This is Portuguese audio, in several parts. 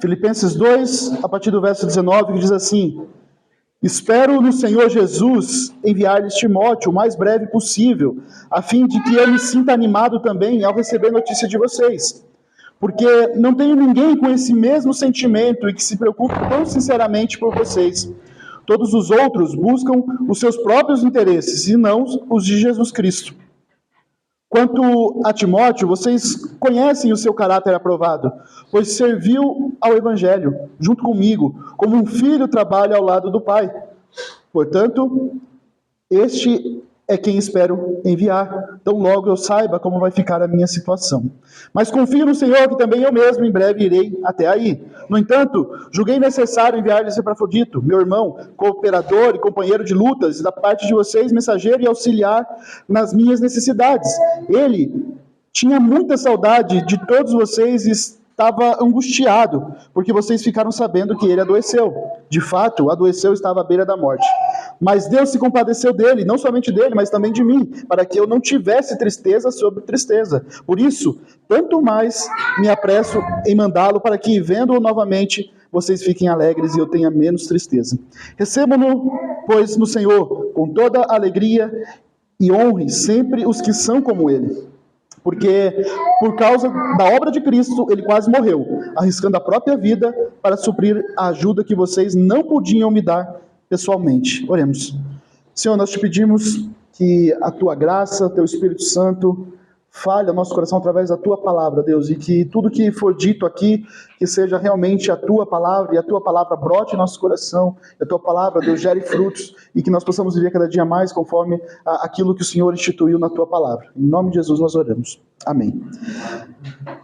Filipenses 2, a partir do verso 19, que diz assim: espero no Senhor Jesus enviar-lhes Timóteo o mais breve possível, a fim de que eu me sinta animado também ao receber notícia de vocês. Porque não tenho ninguém com esse mesmo sentimento e que se preocupe tão sinceramente por vocês. Todos os outros buscam os seus próprios interesses e não os de Jesus Cristo. Quanto a Timóteo, vocês conhecem o seu caráter aprovado, pois serviu ao Evangelho, junto comigo, como um filho trabalha ao lado do pai. Portanto, este é quem espero enviar, tão logo eu saiba como vai ficar a minha situação. Mas confio no Senhor que também eu mesmo em breve irei até aí. No entanto, julguei necessário enviar-lhes Epafrodito, meu irmão, cooperador e companheiro de lutas, e da parte de vocês, mensageiro e auxiliar nas minhas necessidades. Ele tinha muita saudade de todos vocês e estava angustiado, porque vocês ficaram sabendo que ele adoeceu. De fato, adoeceu e estava à beira da morte. Mas Deus se compadeceu dele, não somente dele, mas também de mim, para que eu não tivesse tristeza sobre tristeza. Por isso, tanto mais me apresso em mandá-lo, para que, vendo-o novamente, vocês fiquem alegres e eu tenha menos tristeza. Recebam-no, pois, no Senhor, com toda alegria, e honrem sempre os que são como ele. Porque, por causa da obra de Cristo, ele quase morreu, arriscando a própria vida para suprir a ajuda que vocês não podiam me dar pessoalmente. Oremos. Senhor, nós te pedimos que a tua graça, teu Espírito Santo, fale ao nosso coração através da tua palavra, Deus, e que tudo que for dito aqui, que seja realmente a tua palavra, e a tua palavra brote em nosso coração, e a tua palavra, Deus, gere frutos, e que nós possamos viver cada dia mais conforme aquilo que o Senhor instituiu na tua palavra. Em nome de Jesus nós oramos. Amém.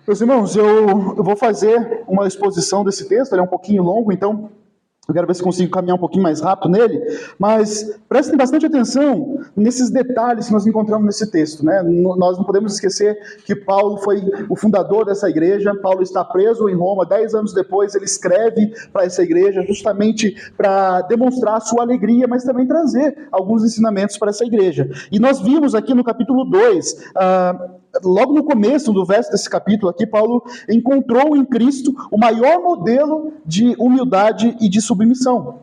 Meus irmãos, eu vou fazer uma exposição desse texto, ele é um pouquinho longo, então eu quero ver se consigo caminhar um pouquinho mais rápido nele, mas prestem bastante atenção nesses detalhes que nós encontramos nesse texto, né? Nós não podemos esquecer que Paulo foi o fundador dessa igreja. Paulo está preso em Roma, 10 anos depois ele escreve para essa igreja justamente para demonstrar a sua alegria, mas também trazer alguns ensinamentos para essa igreja. E nós vimos aqui no capítulo 2, logo no começo do verso desse capítulo aqui, Paulo encontrou em Cristo o maior modelo de humildade e de submissão.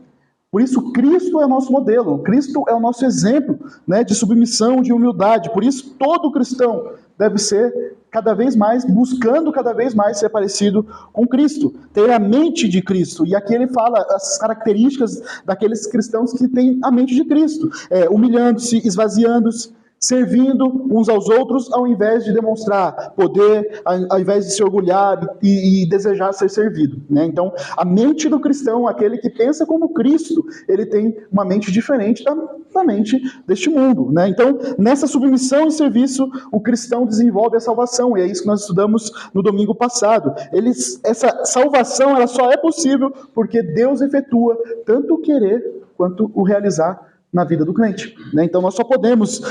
Por isso, Cristo é o nosso modelo, Cristo é o nosso exemplo, né, de submissão, de humildade. Por isso, todo cristão deve ser cada vez mais, buscando cada vez mais ser parecido com Cristo, ter a mente de Cristo. E aqui ele fala as características daqueles cristãos que têm a mente de Cristo, humilhando-se, esvaziando-se, servindo uns aos outros, ao invés de demonstrar poder, ao invés de se orgulhar e desejar ser servido, né? Então, a mente do cristão, aquele que pensa como Cristo, ele tem uma mente diferente da mente deste mundo, né? Então, nessa submissão e serviço, o cristão desenvolve a salvação, e é isso que nós estudamos no domingo passado. Essa salvação, ela só é possível porque Deus efetua tanto o querer quanto o realizar na vida do crente, né? Então nós só podemos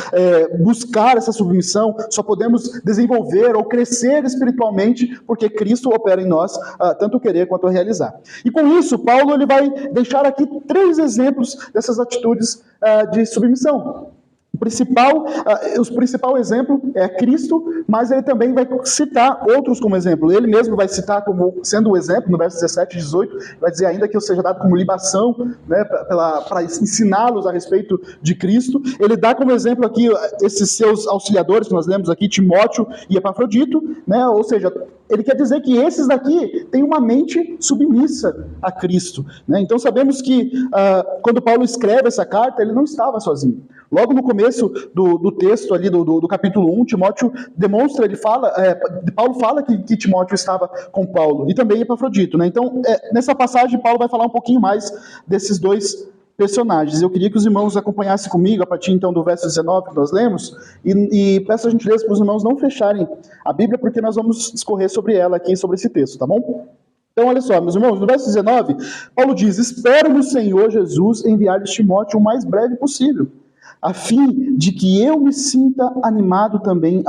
buscar essa submissão, só podemos desenvolver ou crescer espiritualmente porque Cristo opera em nós tanto o querer quanto o realizar. E com isso, Paulo ele vai deixar aqui 3 exemplos dessas atitudes de submissão. O principal exemplo é Cristo, mas ele também vai citar outros como exemplo. Ele mesmo vai citar como sendo o exemplo, no verso 17 e 18, vai dizer ainda que eu seja dado como libação, né, para ensiná-los a respeito de Cristo. Ele dá como exemplo aqui esses seus auxiliadores que nós lemos aqui, Timóteo e Epafrodito, né, ou seja, ele quer dizer que esses daqui têm uma mente submissa a Cristo, né? Então sabemos que quando Paulo escreve essa carta, ele não estava sozinho. Logo no começo do texto ali do capítulo 1, Timóteo demonstra, Paulo fala que Timóteo estava com Paulo, e também Epafrodito, né? Então, nessa passagem, Paulo vai falar um pouquinho mais desses 2 personagens. Eu queria que os irmãos acompanhassem comigo, a partir então do verso 19 que nós lemos, e peço a gentileza para os irmãos não fecharem a Bíblia, porque nós vamos discorrer sobre ela aqui, sobre esse texto, tá bom? Então, olha só, meus irmãos, no verso 19, Paulo diz: espero no Senhor Jesus enviar-lhes Timóteo o mais breve possível, a fim de que eu me sinta animado também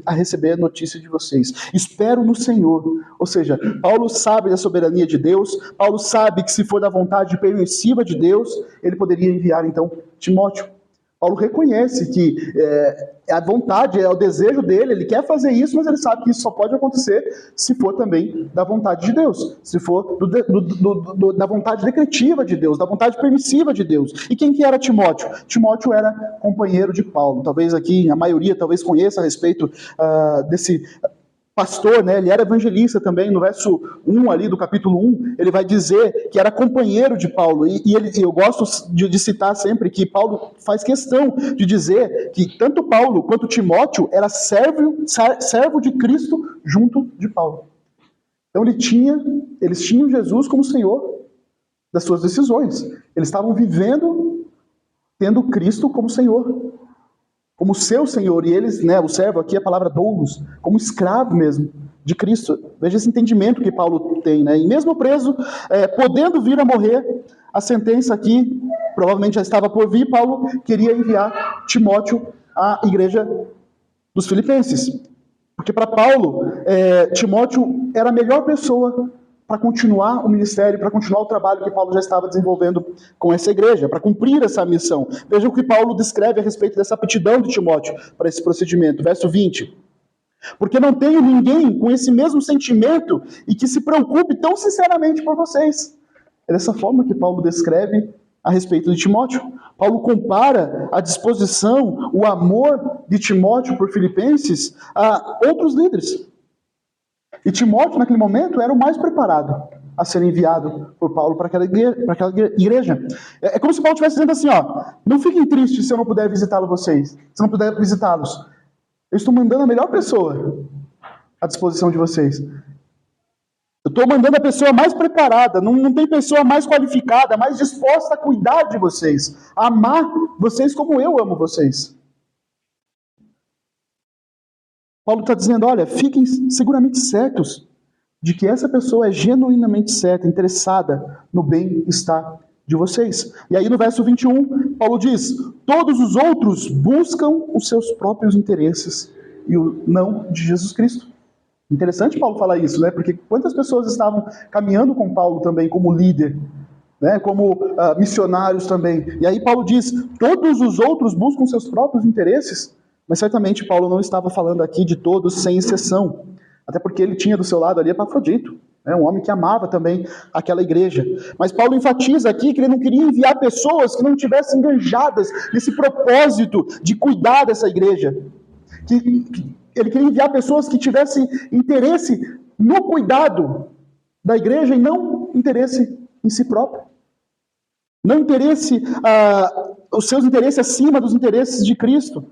a receber a notícia de vocês. Espero no Senhor. Ou seja, Paulo sabe da soberania de Deus, Paulo sabe que se for da vontade permissiva de Deus, ele poderia enviar então Timóteo. Paulo reconhece que é a vontade, é o desejo dele, ele quer fazer isso, mas ele sabe que isso só pode acontecer se for também da vontade de Deus, se for da vontade decretiva de Deus, da vontade permissiva de Deus. E quem que era Timóteo? Timóteo era companheiro de Paulo. Talvez aqui a maioria talvez conheça a respeito desse pastor, né? Ele era evangelista também. No verso 1 ali do capítulo 1, ele vai dizer que era companheiro de Paulo. E eu gosto de citar sempre que Paulo faz questão de dizer que tanto Paulo quanto Timóteo era servo de Cristo junto de Paulo. Então eles tinham Jesus como Senhor das suas decisões. Eles estavam vivendo tendo Cristo como Senhor, como seu Senhor, e eles, né, o servo aqui, a palavra doulos, como escravo mesmo de Cristo. Veja esse entendimento que Paulo tem, né? E mesmo preso, podendo vir a morrer, a sentença aqui provavelmente já estava por vir, Paulo queria enviar Timóteo à igreja dos Filipenses. Porque para Paulo, Timóteo era a melhor pessoa para continuar o ministério, para continuar o trabalho que Paulo já estava desenvolvendo com essa igreja, para cumprir essa missão. Veja o que Paulo descreve a respeito dessa aptidão de Timóteo para esse procedimento. Verso 20. Porque não tenho ninguém com esse mesmo sentimento e que se preocupe tão sinceramente por vocês. É dessa forma que Paulo descreve a respeito de Timóteo. Paulo compara a disposição, o amor de Timóteo por Filipenses a outros líderes. E Timóteo, naquele momento, era o mais preparado a ser enviado por Paulo para aquela igreja. É como se Paulo estivesse dizendo assim, não fiquem tristes se eu não puder se eu não puder visitá-los. Eu estou mandando a melhor pessoa à disposição de vocês. Eu estou mandando a pessoa mais preparada, não tem pessoa mais qualificada, mais disposta a cuidar de vocês, a amar vocês como eu amo vocês. Paulo está dizendo, olha, fiquem seguramente certos de que essa pessoa é genuinamente certa, interessada no bem-estar de vocês. E aí no verso 21, Paulo diz, todos os outros buscam os seus próprios interesses e o não de Jesus Cristo. Interessante Paulo falar isso, né? Porque quantas pessoas estavam caminhando com Paulo também como líder, né? Como missionários também. E aí Paulo diz, todos os outros buscam seus próprios interesses. Mas certamente Paulo não estava falando aqui de todos, sem exceção. Até porque ele tinha do seu lado ali Epafrodito, né, um homem que amava também aquela igreja. Mas Paulo enfatiza aqui que ele não queria enviar pessoas que não estivessem enganjadas nesse propósito de cuidar dessa igreja. Ele queria enviar pessoas que tivessem interesse no cuidado da igreja e não interesse em si próprio. Não interesse, os seus interesses acima dos interesses de Cristo.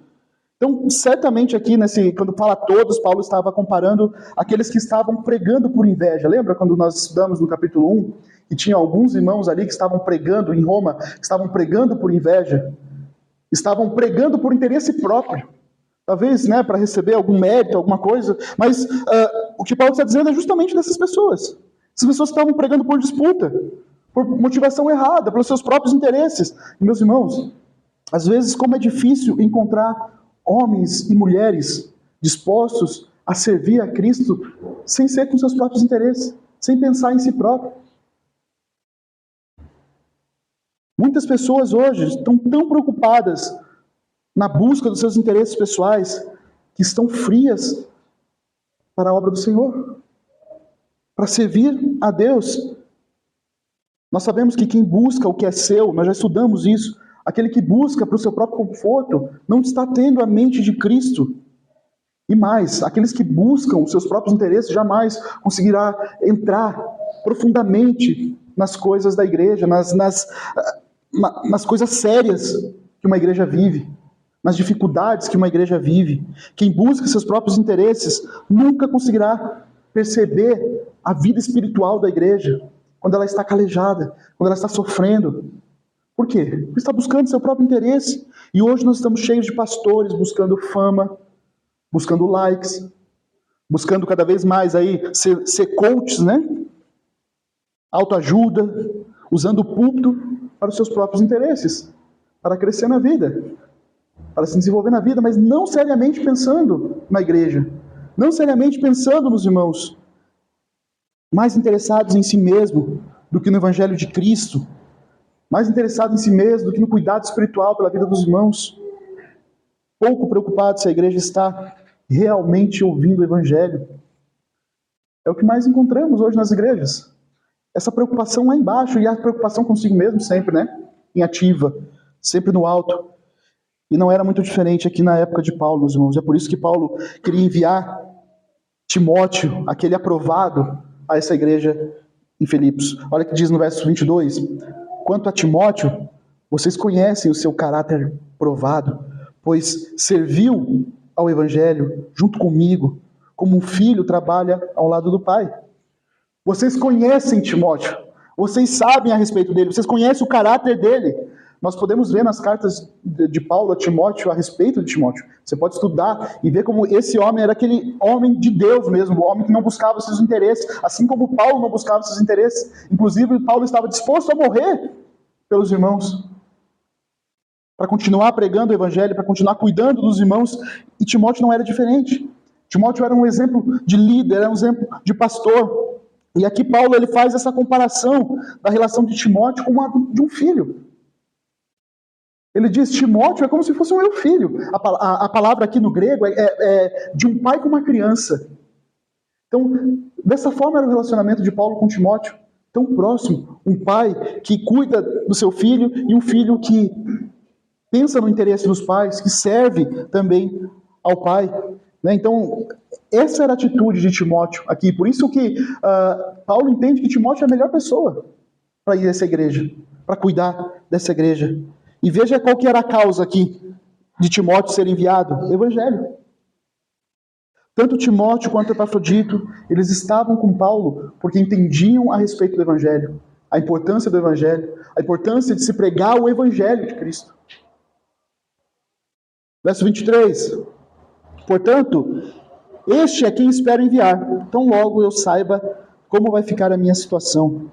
Então, certamente aqui, quando fala todos, Paulo estava comparando aqueles que estavam pregando por inveja. Lembra quando nós estudamos no capítulo 1, que tinha alguns irmãos ali que estavam pregando em Roma, que estavam pregando por inveja, estavam pregando por interesse próprio. Talvez, né, para receber algum mérito, alguma coisa, mas o que Paulo está dizendo é justamente dessas pessoas. Essas pessoas que estavam pregando por disputa, por motivação errada, pelos seus próprios interesses. E, meus irmãos, às vezes como é difícil encontrar homens e mulheres dispostos a servir a Cristo sem ser com seus próprios interesses, sem pensar em si próprio. Muitas pessoas hoje estão tão preocupadas na busca dos seus interesses pessoais que estão frias para a obra do Senhor, para servir a Deus. Nós sabemos que quem busca o que é seu, nós já estudamos isso, aquele que busca para o seu próprio conforto, não está tendo a mente de Cristo. E mais, aqueles que buscam os seus próprios interesses jamais conseguirá entrar profundamente nas coisas da igreja, nas coisas sérias que uma igreja vive, nas dificuldades que uma igreja vive. Quem busca seus próprios interesses nunca conseguirá perceber a vida espiritual da igreja, quando ela está calejada, quando ela está sofrendo. Por quê? Porque está buscando seu próprio interesse. E hoje nós estamos cheios de pastores buscando fama, buscando likes, buscando cada vez mais aí ser coaches, né? Autoajuda, usando o púlpito para os seus próprios interesses, para crescer na vida, para se desenvolver na vida, mas não seriamente pensando na igreja, não seriamente pensando nos irmãos, mais interessados em si mesmo do que no Evangelho de Cristo. mais interessado em si mesmo do que no cuidado espiritual pela vida dos irmãos, pouco preocupado se a igreja está realmente ouvindo o evangelho. É o que mais encontramos hoje nas igrejas. Essa preocupação lá embaixo, e a preocupação consigo mesmo sempre, né? Em ativa, sempre no alto. E não era muito diferente aqui na época de Paulo, meus irmãos. É por isso que Paulo queria enviar Timóteo, aquele aprovado, a essa igreja em Filipos. Olha o que diz no verso 22. Quanto a Timóteo, vocês conhecem o seu caráter provado, pois serviu ao evangelho junto comigo, como um filho trabalha ao lado do pai. Vocês conhecem Timóteo, vocês sabem a respeito dele, vocês conhecem o caráter dele. Nós podemos ver nas cartas de Paulo a Timóteo a respeito de Timóteo. Você pode estudar e ver como esse homem era aquele homem de Deus mesmo, o homem que não buscava seus interesses, assim como Paulo não buscava seus interesses. Inclusive, Paulo estava disposto a morrer pelos irmãos, para continuar pregando o evangelho, para continuar cuidando dos irmãos, e Timóteo não era diferente. Timóteo era um exemplo de líder, era um exemplo de pastor. E aqui Paulo ele faz essa comparação da relação de Timóteo com a de um filho. Ele diz, Timóteo é como se fosse um meu filho. A palavra aqui no grego é de um pai com uma criança. Então, dessa forma era o relacionamento de Paulo com Timóteo. Tão próximo. Um pai que cuida do seu filho e um filho que pensa no interesse dos pais, que serve também ao pai. Então, essa era a atitude de Timóteo aqui. Por isso que Paulo entende que Timóteo é a melhor pessoa para ir a essa igreja, para cuidar dessa igreja. E veja qual que era a causa aqui de Timóteo ser enviado: Evangelho. Tanto Timóteo quanto Epafrodito, eles estavam com Paulo porque entendiam a respeito do Evangelho, a importância do Evangelho, a importância de se pregar o Evangelho de Cristo. Verso 23. Portanto, este é quem espero enviar, tão logo eu saiba como vai ficar a minha situação.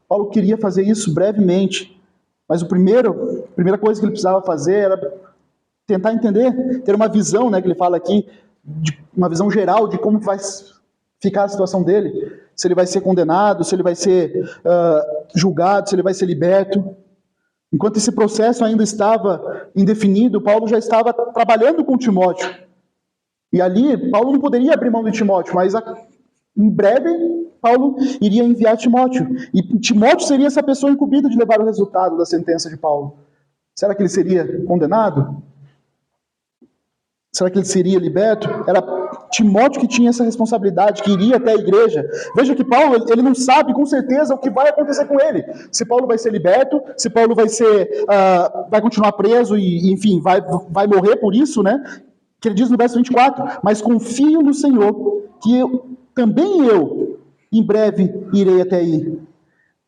Paulo queria fazer isso brevemente, mas a primeira coisa que ele precisava fazer era tentar entender, ter uma visão, que ele fala aqui, uma visão geral de como vai ficar a situação dele, se ele vai ser condenado, se ele vai ser julgado, se ele vai ser liberto. Enquanto esse processo ainda estava indefinido, Paulo já estava trabalhando com Timóteo. E ali, Paulo não poderia abrir mão de Timóteo, mas em breve, Paulo iria enviar Timóteo. E Timóteo seria essa pessoa incumbida de levar o resultado da sentença de Paulo. Será que ele seria condenado? Será que ele seria liberto? Era Timóteo que tinha essa responsabilidade, que iria até a igreja. Veja que Paulo, ele não sabe com certeza o que vai acontecer com ele. Se Paulo vai ser liberto, se Paulo vai continuar preso e, enfim, vai morrer por isso, Que ele diz no verso 24, mas confio no Senhor, que também eu, em breve, irei até aí.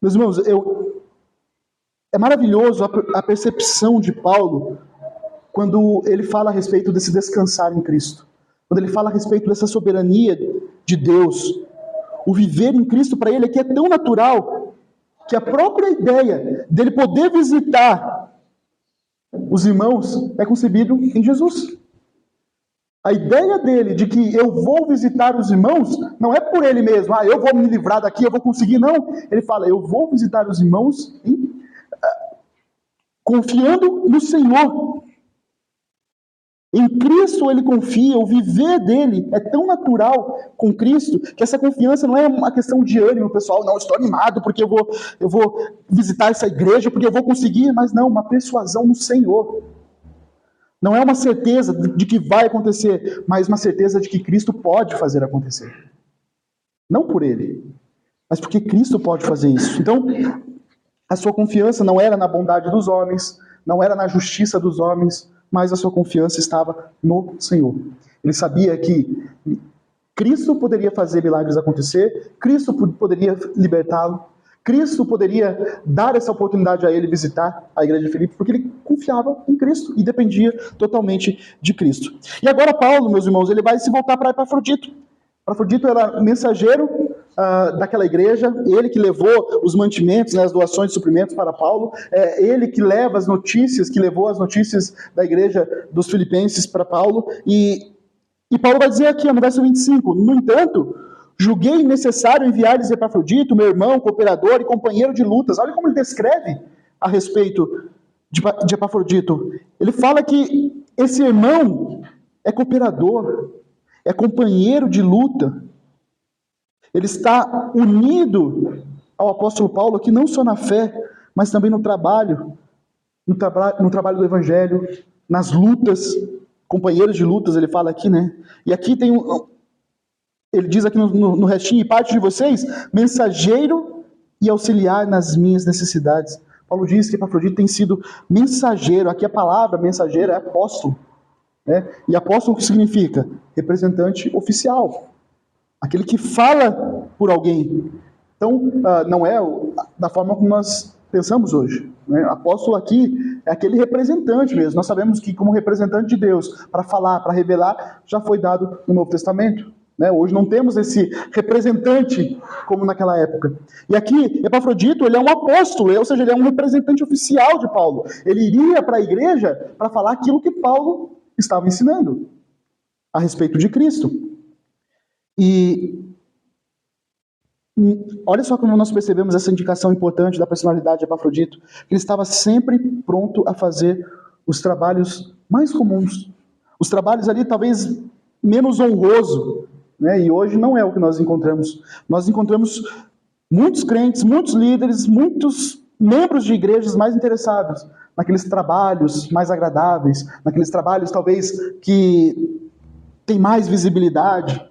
Meus irmãos, é maravilhoso a percepção de Paulo quando ele fala a respeito desse descansar em Cristo. Quando ele fala a respeito dessa soberania de Deus. O viver em Cristo para ele aqui é tão natural que a própria ideia dele poder visitar os irmãos é concebido em Jesus. A ideia dele de que eu vou visitar os irmãos não é por ele mesmo, eu vou me livrar daqui, eu vou conseguir, não. Ele fala, eu vou visitar os irmãos confiando no Senhor. Em Cristo ele confia, o viver dele é tão natural com Cristo, que essa confiança não é uma questão de ânimo, pessoal, não, estou animado porque eu vou visitar essa igreja, porque eu vou conseguir, mas não, uma persuasão no Senhor. Não é uma certeza de que vai acontecer, mas uma certeza de que Cristo pode fazer acontecer. Não por ele, mas porque Cristo pode fazer isso. Então, a sua confiança não era na bondade dos homens, não era na justiça dos homens, mas a sua confiança estava no Senhor. Ele sabia que Cristo poderia fazer milagres acontecer, Cristo poderia libertá-lo, Cristo poderia dar essa oportunidade a ele visitar a igreja de Filipe, porque ele confiava em Cristo e dependia totalmente de Cristo. E agora Paulo, meus irmãos, ele vai se voltar para Epafrodito. Epafrodito era mensageiro daquela igreja, ele que levou os mantimentos, as doações de suprimentos para Paulo, ele que leva as notícias, que levou as notícias da igreja dos filipenses para Paulo, e Paulo vai dizer aqui no verso 25, no entanto, julguei necessário enviar-lhes Epafrodito, meu irmão, cooperador e companheiro de lutas. Olha como ele descreve a respeito de Epafrodito? Ele fala que esse irmão é cooperador, é companheiro de luta. Ele está unido ao apóstolo Paulo aqui não só na fé, mas também no trabalho do evangelho, nas lutas, companheiros de lutas, ele fala aqui, né? E aqui tem ele diz aqui no restinho, e parte de vocês, mensageiro e auxiliar nas minhas necessidades. Paulo diz que Epafrodito tem sido mensageiro. Aqui a palavra mensageiro é apóstolo, né? E apóstolo o que significa? Representante oficial. Aquele que fala por alguém. Então, não é da forma como nós pensamos hoje, né? Apóstolo aqui é aquele representante mesmo. Nós sabemos que como representante de Deus, para falar, para revelar, já foi dado no Novo Testamento, né? Hoje não temos esse representante como naquela época. E aqui, Epafrodito, ele é um apóstolo, ou seja, ele é um representante oficial de Paulo. Ele iria para a igreja para falar aquilo que Paulo estava ensinando a respeito de Cristo. E olha só como nós percebemos essa indicação importante da personalidade de Epafrodito. Ele estava sempre pronto a fazer os trabalhos mais comuns. Os trabalhos ali talvez menos honroso, né? E hoje não é o que nós encontramos. Nós encontramos muitos crentes, muitos líderes, muitos membros de igrejas mais interessados naqueles trabalhos mais agradáveis, naqueles trabalhos talvez que têm mais visibilidade,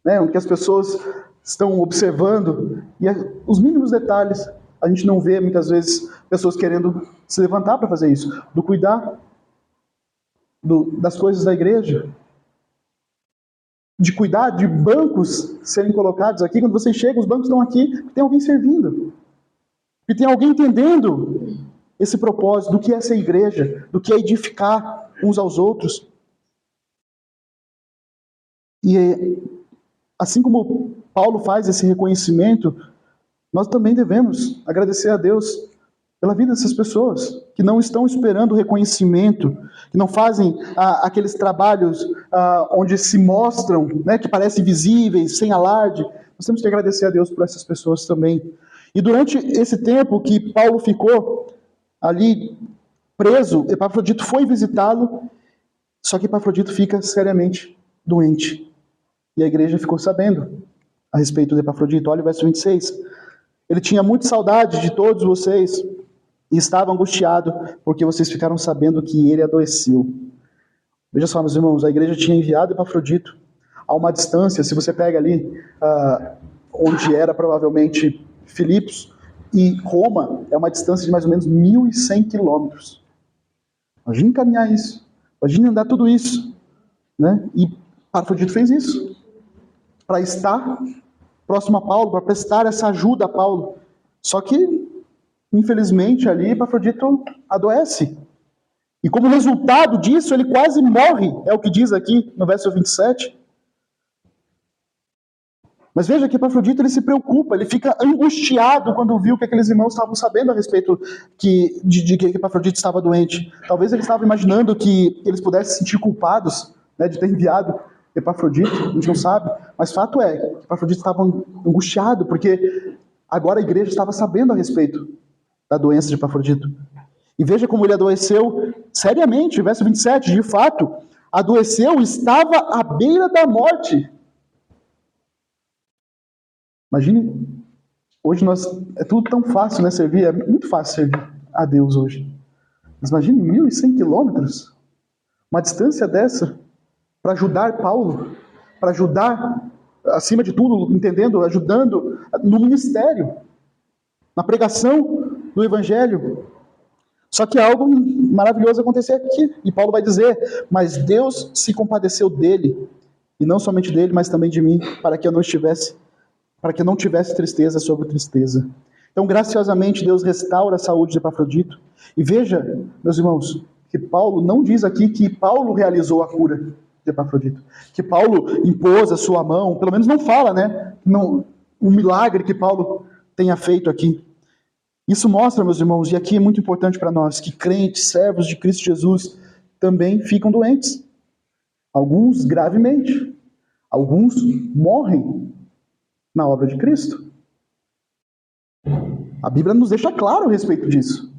né? Onde as pessoas estão observando, e os mínimos detalhes, a gente não vê muitas vezes pessoas querendo se levantar para fazer isso, do cuidar das coisas da igreja, de cuidar de bancos serem colocados aqui. Quando você chega, os bancos estão aqui, tem alguém servindo, e tem alguém entendendo esse propósito, do que é essa igreja, do que é edificar uns aos outros. E assim como Paulo faz esse reconhecimento, nós também devemos agradecer a Deus pela vida dessas pessoas, que não estão esperando reconhecimento, que não fazem aqueles trabalhos onde se mostram, né, que parecem visíveis, sem alarde. Nós temos que agradecer a Deus por essas pessoas também. E durante esse tempo que Paulo ficou ali preso, Epafrodito foi visitá-lo, só que Epafrodito fica seriamente doente. E a igreja ficou sabendo a respeito de Epafrodito. Olha o verso 26. Ele tinha muita saudade de todos vocês e estava angustiado porque vocês ficaram sabendo que ele adoeceu. Veja só, meus irmãos, a igreja tinha enviado Epafrodito a uma distância. Se você pega ali onde era provavelmente Filipos e Roma, é uma distância de mais ou menos 1.100 quilômetros. Imagine caminhar isso. Imagine andar tudo isso, né? E Epafrodito fez isso para estar próximo a Paulo, para prestar essa ajuda a Paulo. Só que, infelizmente, ali Epafrodito adoece. E como resultado disso, ele quase morre, é o que diz aqui no verso 27. Mas veja que Epafrodito ele se preocupa, ele fica angustiado quando viu que aqueles irmãos estavam sabendo a respeito de que Epafrodito estava doente. Talvez ele estava imaginando que eles pudessem se sentir culpados, né, de ter enviado Epafrodito, a gente não sabe, mas fato é que Epafrodito estava angustiado, porque agora a igreja estava sabendo a respeito da doença de Epafrodito. E veja como ele adoeceu seriamente, verso 27, de fato, adoeceu, estava à beira da morte. Imagine, hoje é tudo tão fácil, né, servir, é muito fácil servir a Deus hoje. Mas imagine 1.100 quilômetros, uma distância dessa, para ajudar Paulo, para ajudar, acima de tudo, entendendo, ajudando no ministério, na pregação do Evangelho. Só que algo maravilhoso aconteceu aqui, e Paulo vai dizer, mas Deus se compadeceu dele, e não somente dele, mas também de mim, para que eu não tivesse tristeza sobre tristeza. Então, graciosamente, Deus restaura a saúde de Epafrodito. E veja, meus irmãos, que Paulo não diz aqui que Paulo realizou a cura de Epafrodito, que Paulo impôs a sua mão, pelo menos não fala, né? Não, um milagre que Paulo tenha feito aqui. Isso mostra, meus irmãos, e aqui é muito importante para nós, que crentes, servos de Cristo Jesus, também ficam doentes. Alguns gravemente. Alguns morrem na obra de Cristo. A Bíblia nos deixa claro a respeito disso.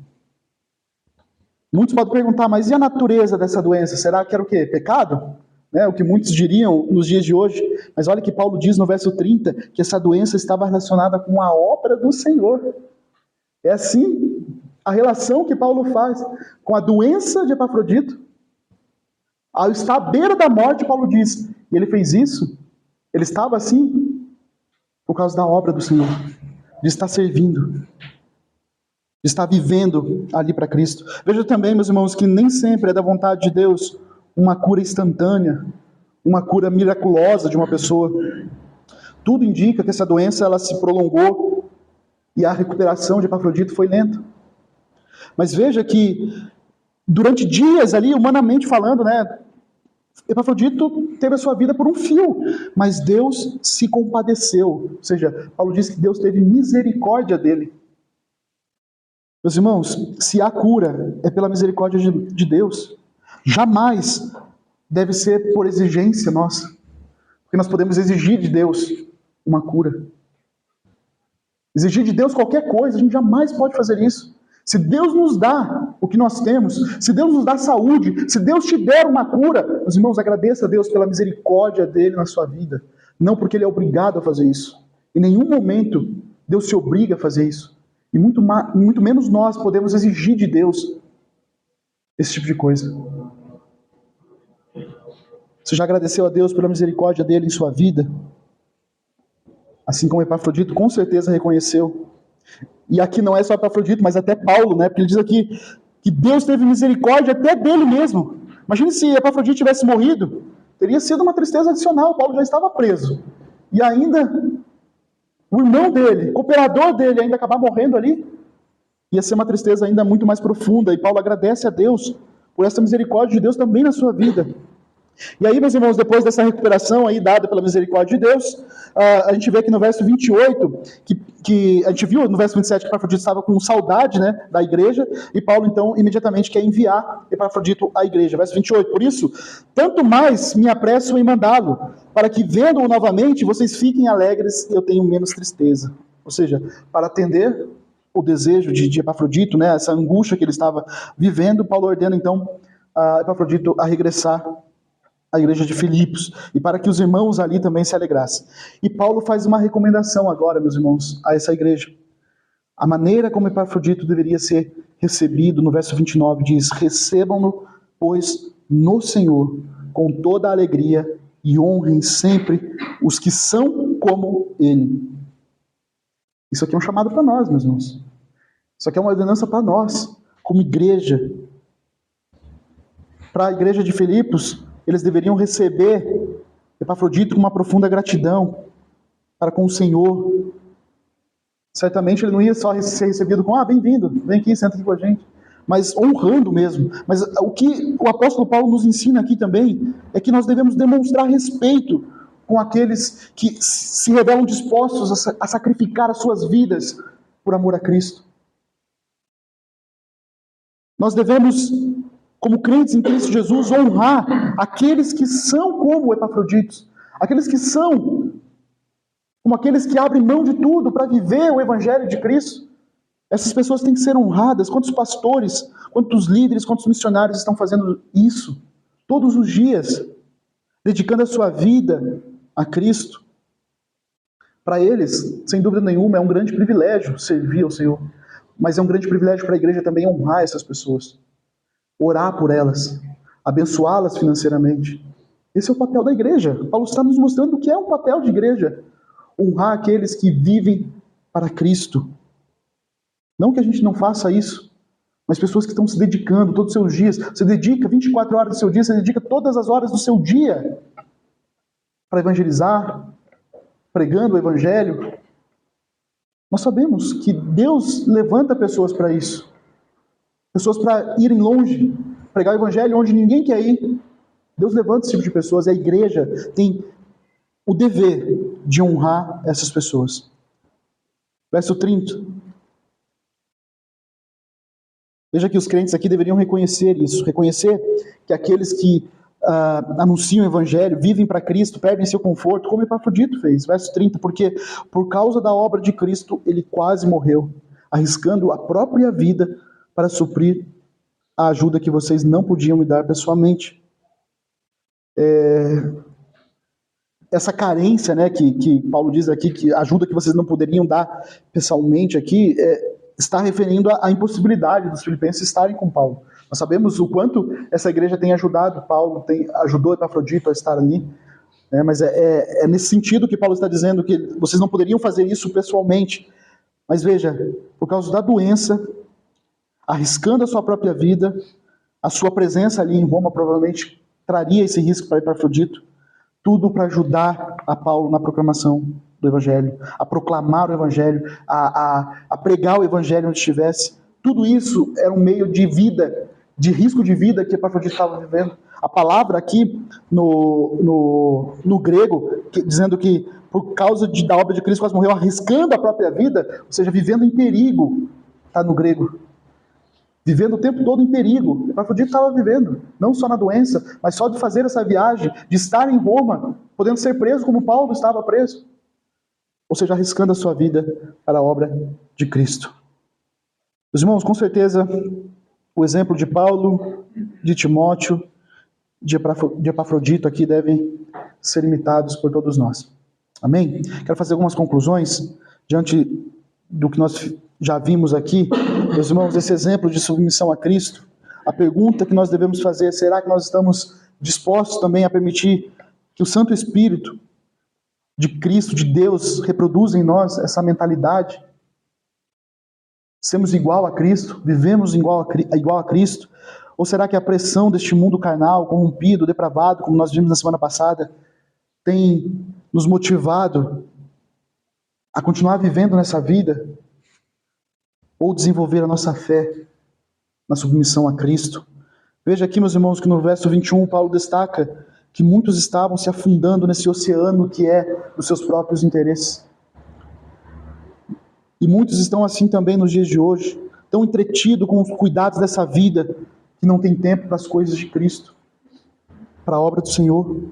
Muitos podem perguntar, mas e a natureza dessa doença? Será que era o quê? Pecado? Né? O que muitos diriam nos dias de hoje. Mas olha que Paulo diz no verso 30, que essa doença estava relacionada com a obra do Senhor. É assim a relação que Paulo faz com a doença de Epafrodito. Ao estar à beira da morte, Paulo diz, e ele fez isso, ele estava assim por causa da obra do Senhor, de estar servindo, de estar vivendo ali para Cristo. Veja também, meus irmãos, que nem sempre é da vontade de Deus uma cura instantânea, uma cura miraculosa de uma pessoa. Tudo indica que essa doença ela se prolongou e a recuperação de Epafrodito foi lenta. Mas veja que durante dias ali, humanamente falando, né, Epafrodito teve a sua vida por um fio, mas Deus se compadeceu. Ou seja, Paulo diz que Deus teve misericórdia dele. Meus irmãos, se há cura, é pela misericórdia de Deus. Jamais deve ser por exigência nossa. Porque nós podemos exigir de Deus uma cura. Exigir de Deus qualquer coisa, a gente jamais pode fazer isso. Se Deus nos dá o que nós temos, se Deus nos dá saúde, se Deus te der uma cura, meus irmãos, agradeça a Deus pela misericórdia dele na sua vida. Não porque ele é obrigado a fazer isso. Em nenhum momento Deus se obriga a fazer isso. E muito menos nós podemos exigir de Deus esse tipo de coisa. Você já agradeceu a Deus pela misericórdia dele em sua vida? Assim como Epafrodito com certeza reconheceu. E aqui não é só Epafrodito, mas até Paulo, né? Porque ele diz aqui que Deus teve misericórdia até dele mesmo. Imagine se Epafrodito tivesse morrido. Teria sido uma tristeza adicional. Paulo já estava preso. E ainda o irmão dele, cooperador dele, ainda acabar morrendo ali. Ia ser uma tristeza ainda muito mais profunda. E Paulo agradece a Deus por essa misericórdia de Deus também na sua vida. E aí, meus irmãos, depois dessa recuperação aí dada pela misericórdia de Deus, a gente vê aqui no verso 28, que a gente viu no verso 27 que Epafrodito estava com saudade, né, da igreja, e Paulo então imediatamente quer enviar Epafrodito à igreja. Verso 28, por isso, tanto mais me apresso em mandá-lo, para que vendo-o novamente, vocês fiquem alegres e eu tenho menos tristeza. Ou seja, para atender o desejo de Epafrodito, né, essa angústia que ele estava vivendo, Paulo ordena então a Epafrodito a regressar a igreja de Filipos, e para que os irmãos ali também se alegrassem. E Paulo faz uma recomendação agora, meus irmãos, a essa igreja. A maneira como Epafrodito deveria ser recebido, no verso 29, diz, recebam-no, pois, no Senhor, com toda a alegria, e honrem sempre os que são como ele. Isso aqui é um chamado para nós, meus irmãos. Isso aqui é uma ordenança para nós, como igreja. Para a igreja de Filipos, eles deveriam receber Epafrodito com uma profunda gratidão para com o Senhor. Certamente ele não ia só ser recebido com, bem-vindo, vem aqui, senta aqui com a gente. Mas honrando mesmo. Mas o que o apóstolo Paulo nos ensina aqui também é que nós devemos demonstrar respeito com aqueles que se revelam dispostos a sacrificar as suas vidas por amor a Cristo. Nós devemos, como crentes em Cristo Jesus, honrar aqueles que são como Epafroditos, aqueles que são como aqueles que abrem mão de tudo para viver o Evangelho de Cristo. Essas pessoas têm que ser honradas. Quantos pastores, quantos líderes, quantos missionários estão fazendo isso todos os dias, dedicando a sua vida a Cristo? Para eles, sem dúvida nenhuma, é um grande privilégio servir ao Senhor, mas é um grande privilégio para a igreja também honrar essas pessoas, orar por elas, abençoá-las financeiramente. Esse é o papel da igreja. Paulo está nos mostrando o que é um papel de igreja. Honrar aqueles que vivem para Cristo. Não que a gente não faça isso, mas pessoas que estão se dedicando todos os seus dias. Você dedica 24 horas do seu dia, você dedica todas as horas do seu dia para evangelizar, pregando o Evangelho. Nós sabemos que Deus levanta pessoas para isso. Pessoas para irem longe, pregar o Evangelho onde ninguém quer ir. Deus levanta esse tipo de pessoas e a igreja tem o dever de honrar essas pessoas. Verso 30. Veja que os crentes aqui deveriam reconhecer isso, reconhecer que aqueles que anunciam o Evangelho, vivem para Cristo, perdem seu conforto, como Epafrodito fez. Verso 30, porque por causa da obra de Cristo, ele quase morreu, arriscando a própria vida para suprir a ajuda que vocês não podiam me dar pessoalmente. Essa carência, né, que Paulo diz aqui, que ajuda que vocês não poderiam dar pessoalmente aqui, está referindo à impossibilidade dos filipenses estarem com Paulo. Nós sabemos o quanto essa igreja tem ajudado Paulo, ajudou Epafrodito a estar ali, né, mas é nesse sentido que Paulo está dizendo que vocês não poderiam fazer isso pessoalmente. Mas veja, por causa da doença, arriscando a sua própria vida, a sua presença ali em Roma provavelmente traria esse risco para Epafrodito, tudo para ajudar a Paulo na proclamação do Evangelho, a proclamar o Evangelho, a pregar o Evangelho onde estivesse. Tudo isso era um meio de vida, de risco de vida que Epafrodito estava vivendo. A palavra aqui no grego, dizendo que por causa da obra de Cristo quase morreu arriscando a própria vida, ou seja, vivendo em perigo, está no grego. Vivendo o tempo todo em perigo. Epafrodito estava vivendo, não só na doença, mas só de fazer essa viagem, de estar em Roma, podendo ser preso como Paulo estava preso. Ou seja, arriscando a sua vida para a obra de Cristo. Meus irmãos, com certeza, o exemplo de Paulo, de Timóteo, de Epafrodito aqui devem ser imitados por todos nós. Amém? Quero fazer algumas conclusões diante do que nós já vimos aqui. Meus irmãos, esse exemplo de submissão a Cristo, a pergunta que nós devemos fazer é: será que nós estamos dispostos também a permitir que o Santo Espírito de Cristo, de Deus, reproduza em nós essa mentalidade? Sermos igual a Cristo, vivemos igual a Cristo? Ou será que a pressão deste mundo carnal, corrompido, depravado, como nós vimos na semana passada, tem nos motivado a continuar vivendo nessa vida? Ou desenvolver a nossa fé na submissão a Cristo? Veja aqui, meus irmãos, que no verso 21, Paulo destaca que muitos estavam se afundando nesse oceano que é dos seus próprios interesses. E muitos estão assim também nos dias de hoje, tão entretidos com os cuidados dessa vida, que não tem tempo para as coisas de Cristo, para a obra do Senhor.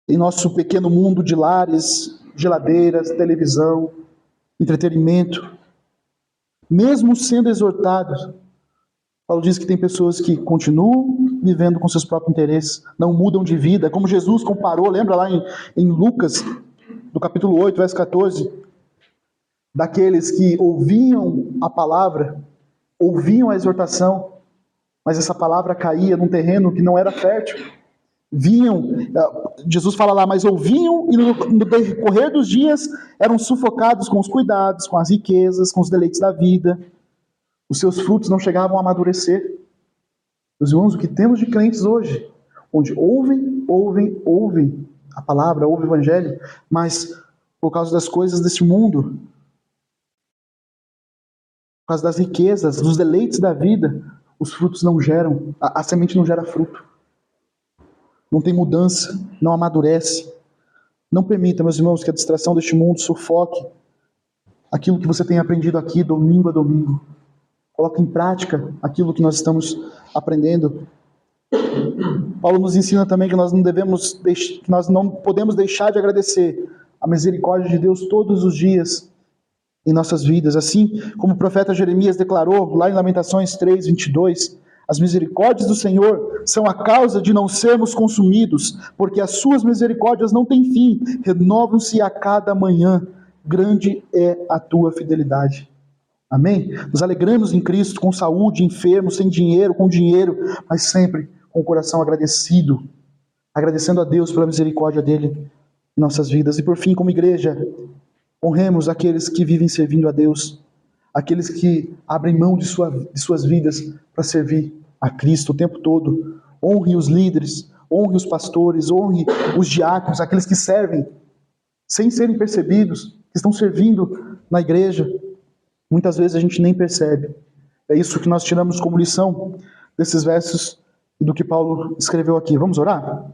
Em nosso pequeno mundo de lares, geladeiras, televisão, entretenimento, mesmo sendo exortados, Paulo diz que tem pessoas que continuam vivendo com seus próprios interesses, não mudam de vida, como Jesus comparou, lembra lá em Lucas, do capítulo 8, verso 14, daqueles que ouviam a palavra, ouviam a exortação, mas essa palavra caía num terreno que não era fértil. Jesus fala lá, mas ouviam e no decorrer dos dias eram sufocados com os cuidados, com as riquezas, com os deleites da vida. Os seus frutos não chegavam a amadurecer. Meus irmãos, o que temos de crentes hoje, onde ouvem a palavra, ouvem o Evangelho, mas por causa das coisas deste mundo, por causa das riquezas, dos deleites da vida, os frutos não geram, a semente não gera fruto. Não tem mudança, não amadurece. Não permita, meus irmãos, que a distração deste mundo sufoque aquilo que você tem aprendido aqui, domingo a domingo. Coloque em prática aquilo que nós estamos aprendendo. Paulo nos ensina também que nós não podemos deixar de agradecer a misericórdia de Deus todos os dias em nossas vidas. Assim como o profeta Jeremias declarou lá em Lamentações 3, 22, as misericórdias do Senhor são a causa de não sermos consumidos, porque as suas misericórdias não têm fim, renovam-se a cada manhã. Grande é a tua fidelidade. Amém? Nos alegramos em Cristo, com saúde, enfermos, sem dinheiro, com dinheiro, mas sempre com o coração agradecido, agradecendo a Deus pela misericórdia dele em nossas vidas. E por fim, como igreja, honremos aqueles que vivem servindo a Deus, aqueles que abrem mão de suas vidas para servir a Cristo o tempo todo. Honre os líderes, honre os pastores, honre os diáconos, aqueles que servem sem serem percebidos, que estão servindo na igreja. Muitas vezes a gente nem percebe. É isso que nós tiramos como lição desses versos e do que Paulo escreveu aqui. Vamos orar?